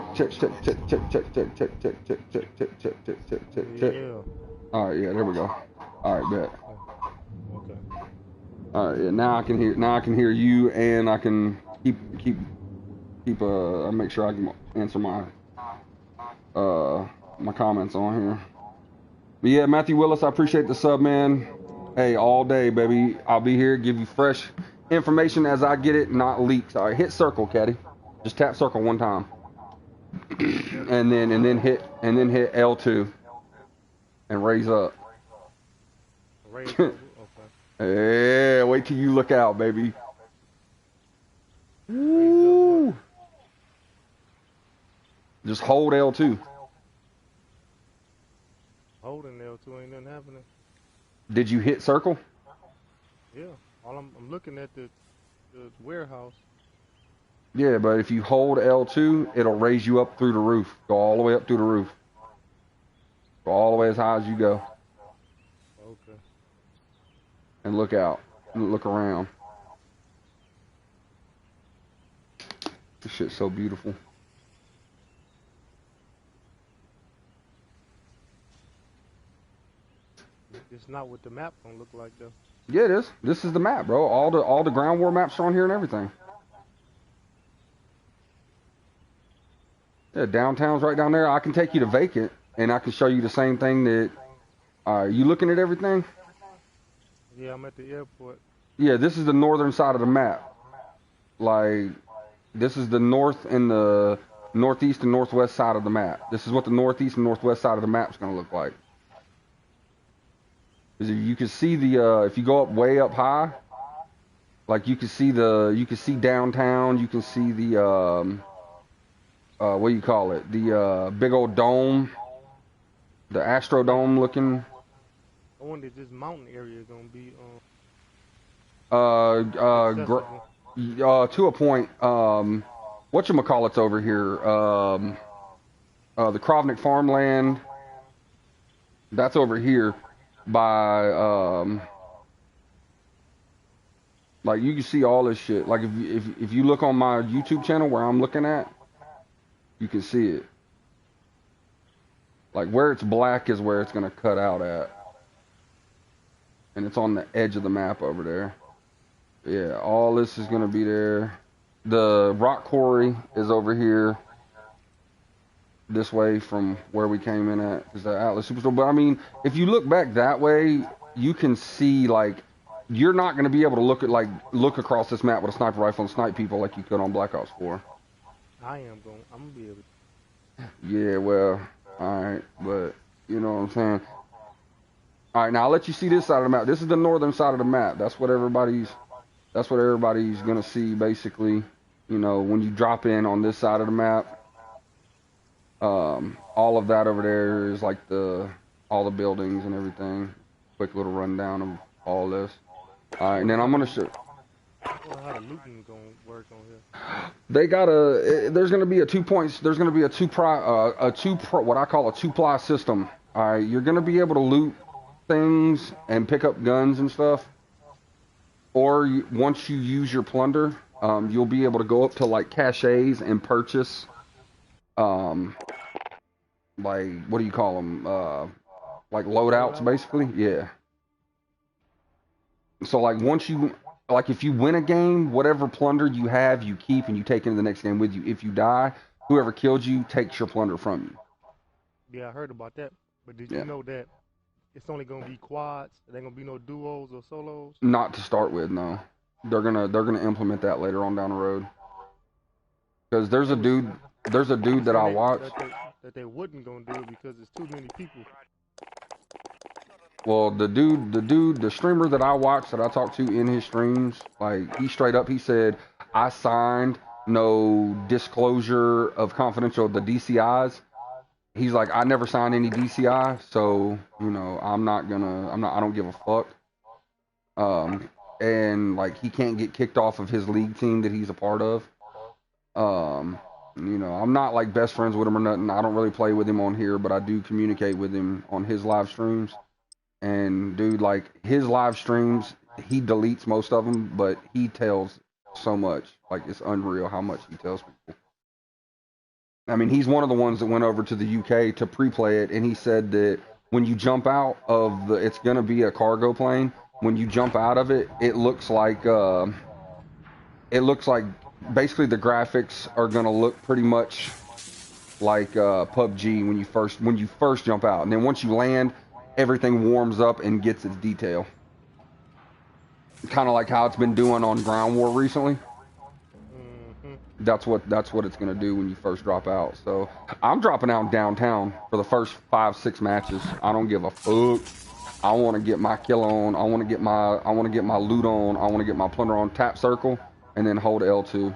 Alright, yeah, there we go. Alright, bet. Okay. Alright, yeah, now I can hear you, and I can keep I make sure I can answer my my comments on here. But yeah, Matthew Willis, I appreciate the sub, man. Hey, all day, baby. I'll be here, give you fresh information as I get it, not leaks. All right, hit circle, Caddy. Just tap circle one time, and then hit L2 and raise up. Raise over. Okay. Yeah, wait till you look out, baby. Woo. Just hold L2. Holding L2 ain't nothing happening. Did you hit circle? Yeah. All I'm looking at the warehouse. Yeah, but if you hold L2, it'll raise you up through the roof. Go all the way up through the roof. Go all the way as high as you go. Okay. And look out. Look around. This shit's so beautiful. It's not what the map gonna look like though. Yeah, it is. This is the map, bro. All the ground war maps are on here and everything. Yeah, downtown's right down there. I can take you to Vacant, and I can show you the same thing that... you looking at everything? Yeah, I'm at the airport. Yeah, this is the northern side of the map. Like, this is the north and the northeast and northwest side of the map. This is what the northeast and northwest side of the map's going to look like. Because you can see the, if you go up way up high, like you can see downtown, you can see the, what do you call it? The big old dome, the Astrodome looking. I wonder if this mountain area is gonna be to a point. Whatchamacallit's over here? The Krovnik farmland. That's over here by like you can see all this shit. Like if you look on my YouTube channel where I'm looking at, you can see it. Like where it's black is where it's gonna cut out at. And it's on the edge of the map over there. Yeah, all this is gonna be there. The rock quarry is over here. This way from where we came in at is the Atlas Superstore. But I mean, if you look back that way, you can see like you're not gonna be able to look across this map with a sniper rifle and snipe people like you could on Black Ops 4. I'm gonna be able to. Yeah, well, alright, but you know what I'm saying. Alright, now I'll let you see this side of the map. This is the northern side of the map. That's what everybody's That's what everybody's gonna see, basically. You know, when you drop in on this side of the map, all of that over there is like all the buildings and everything. Quick little rundown of all this. All right, and then I'm gonna show. Well, how the looting gonna work on here? They got there's gonna be a 2 points. There's gonna be what I call a two-ply system. All right, you're gonna be able to loot things and pick up guns and stuff. Or once you use your plunder, you'll be able to go up to like caches and purchase, like what do you call them? Like loadouts, basically. Yeah. So like if you win a game, whatever plunder you have, you keep and you take into the next game with you. If you die, whoever killed you takes your plunder from you. Yeah, I heard about that. But did you know that it's only gonna be quads? There ain't gonna be no duos or solos? Not to start with, no. They're gonna implement that later on down the road. Because there's a dude that I watched. That they wouldn't gonna do it because it's too many people. Well, the streamer that I watched, that I talked to in his streams, like, he straight up, he said, I signed no disclosure of confidential, the DCIs. He's like, I never signed any DCI, so, you know, I don't give a fuck. And, like, he can't get kicked off of his league team that he's a part of. You know, I'm not, like, best friends with him or nothing. I don't really play with him on here, but I do communicate with him on his live streams. And dude, like, his live streams, he deletes most of them, but he tells so much. Like, it's unreal how much he tells people. I mean, he's one of the ones that went over to the UK to pre-play it, and he said that when you jump out of it's gonna be a cargo plane. When you jump out of it, it looks like basically the graphics are gonna look pretty much like PUBG when you first jump out, and then once you land, everything warms up and gets its detail. Kind of like how it's been doing on Ground War recently. Mm-hmm. That's what it's gonna do when you first drop out. So I'm dropping out downtown for the first 5-6 matches. I don't give a fuck. I want to get my kill on. I want to get my loot on. I want to get my plunder on. Tap circle and then hold L2.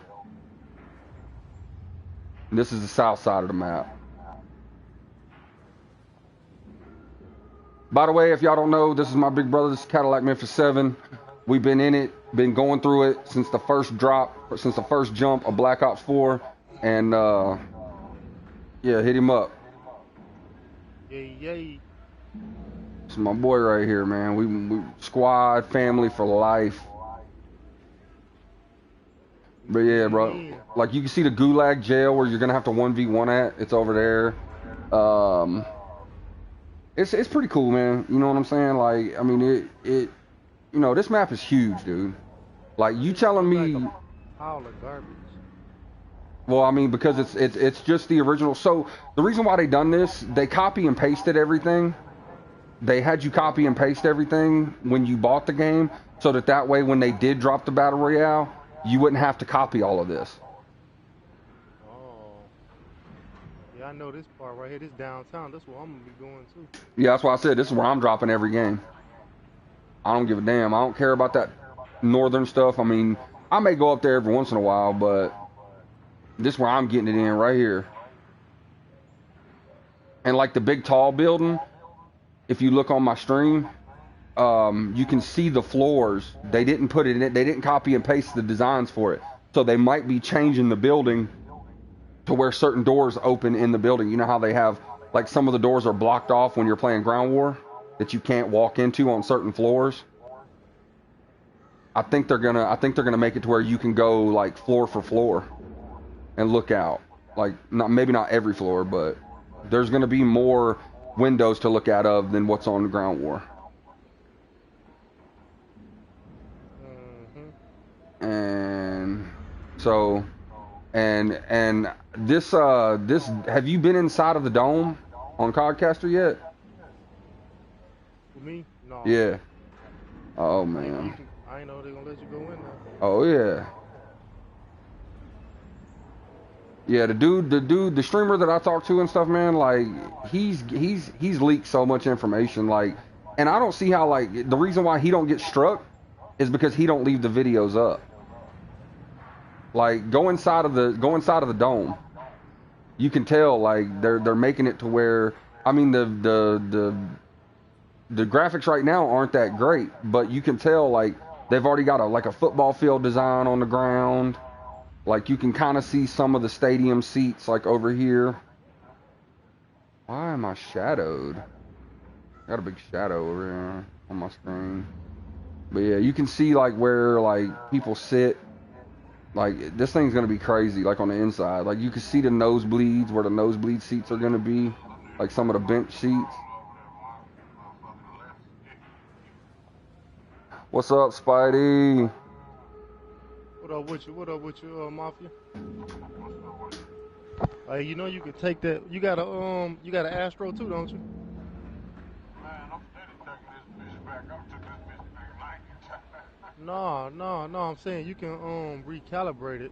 And this is the south side of the map. By the way, if y'all don't know, this is my big brother. This is Cadillac Memphis 7. We've been in it, been going through it since the first jump of Black Ops 4. And, yeah, hit him up. Yay, yay. This is my boy right here, man. We squad, family for life. But yeah, bro. Like, you can see the Gulag jail where you're going to have to 1v1 at. It's over there. It's pretty cool, man. You know what I'm saying? Like, I mean, you know, this map is huge, dude. Like, you telling me? Like a pile of garbage. Well, I mean, because it's just the original. So the reason why they done this, they copy and pasted everything. They had you copy and paste everything when you bought the game, so that way when they did drop the battle royale, you wouldn't have to copy all of this. Yeah, I know this part right here. This downtown. That's where I'm gonna be going to. Yeah, that's why I said this is where I'm dropping every game. I don't give a damn. I don't care about that northern stuff. I mean, I may go up there every once in a while, but this is where I'm getting it in right here. And like the big tall building, if you look on my stream, you can see the floors. They didn't put it in it. They didn't copy and paste the designs for it. So they might be changing the building to where certain doors open in the building. You know how they have, like, some of the doors are blocked off when you're playing Ground War that you can't walk into on certain floors. I think they're gonna make it to where you can go like floor for floor and look out. Like, maybe not every floor, but there's gonna be more windows to look out of than what's on Ground War. Mm-hmm. And so. And this have you been inside of the dome on Codcaster yet? For me? No. Yeah. Oh man. I ain't know they're gonna let you go in there. Oh yeah. Yeah, the streamer that I talked to and stuff, man, like he's leaked so much information, like, and I don't see how, like, the reason why he don't get struck is because he don't leave the videos up. Like go inside of the dome. You can tell like they're making it to where, I mean, the graphics right now aren't that great, but you can tell like they've already got a football field design on the ground. Like you can kind of see some of the stadium seats like over here. Why am I shadowed? Got a big shadow over here on my screen. But yeah, you can see like where like people sit. Like this thing's gonna be crazy. Like on the inside, like you can see the nosebleeds where the nosebleed seats are gonna be. Like some of the bench seats. What's up, Spidey? What up with you? What up with you, Mafia? You know you could take that. You got a Astro too, don't you? No, I'm saying you can recalibrate it.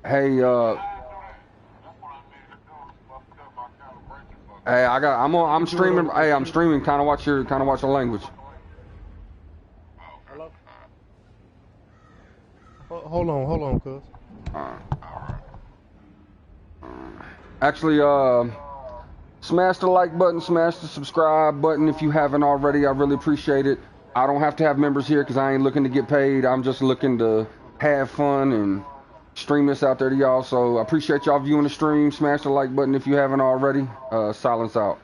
Hey, I'm streaming. Hey, I'm streaming. Kind of watch your language. Hello. Hold on, cuz. Actually, smash the like button, smash the subscribe button if you haven't already. I really appreciate it. I don't have to have members here because I ain't looking to get paid. I'm just looking to have fun and stream this out there to y'all. So I appreciate y'all viewing the stream. Smash the like button if you haven't already. Silence out.